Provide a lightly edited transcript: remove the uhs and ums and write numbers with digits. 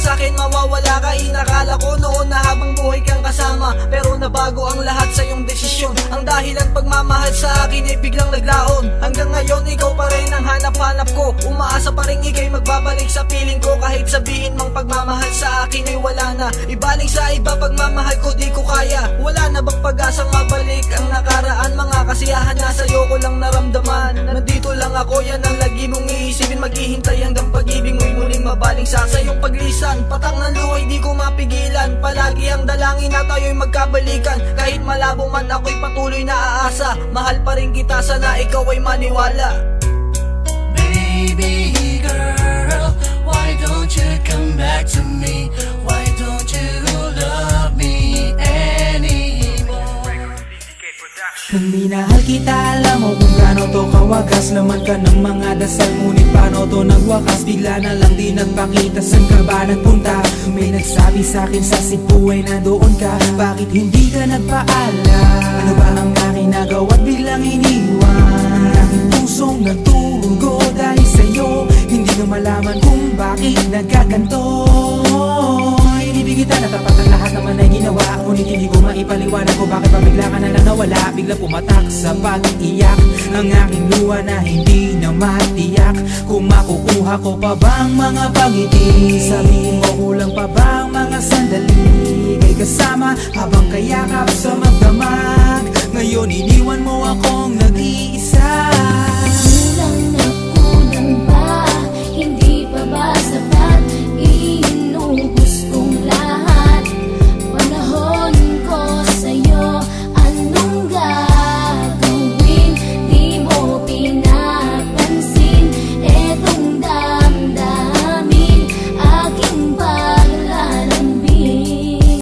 sa'kin mawawala ka. Inakala ko noon na habang buhay kang kasama, pero nabago ang lahat sa iyong desisyon. Ang dahilan pagmamahal sa akin ay biglang naglaon. Hanggang ngayon ikaw pa rin ang hanap-hanap ko. Umaasa pa rin ika'y magbabalik sa piling ko. Kahit sabihin mang pagmamahal sa akin ay wala na, ibalik sa iba pagmamahal ko di ko kaya. Wala na bang pag-asang mabalik ang nakaraan? Mga kasiyahan na sa'yo ko lang naramdaman. Nandito lang ako, yan ang lagi mong iisipin. Maghihintay hanggang pag-ibig mo'y muling mabaling sa iyong paglisan. Patak ng luhay di ko mapigilan. Palagi ang dalangin na tayo'y magkabalikan. Kahit malabo man ako'y patuloy na aasa. Mahal pa rin kita, sana ikaw ay maniwala. Baby girl, why don't you come back to me? Why don't you love me anymore? Nang minahal kita, alam mo kung gaano to kawagas. Laman ka ng mga dasal, ngunit paano to nagwakas? Bigla na lang di nagpakita, saan ka ba nagpunta? May nagsabi sa'kin sa Cebu ay nandoon ka. Bakit hindi ka nagpaalam? Ano ba ang aking nagawa't biglang iniwan? Aking pusong nagtugo dahil sa'yo, hindi ko malaman kung bakit nagkaganto. Inibig kita na tapat ang lahat naman ay ginawa, ngunit hindi ko maipaliwanag ko bakit pa bigla ka na lang nawala. Bigla pumatak sa pag-iyak ang aking luha na hindi na matiyak. Kung makukuha ko pa bang mga pangiti? Sabihin mo kulang pa bang mga sandali? Kay kasama habang kayakap sa magdamag. Ngayon iniwan mo akong nag-iisa.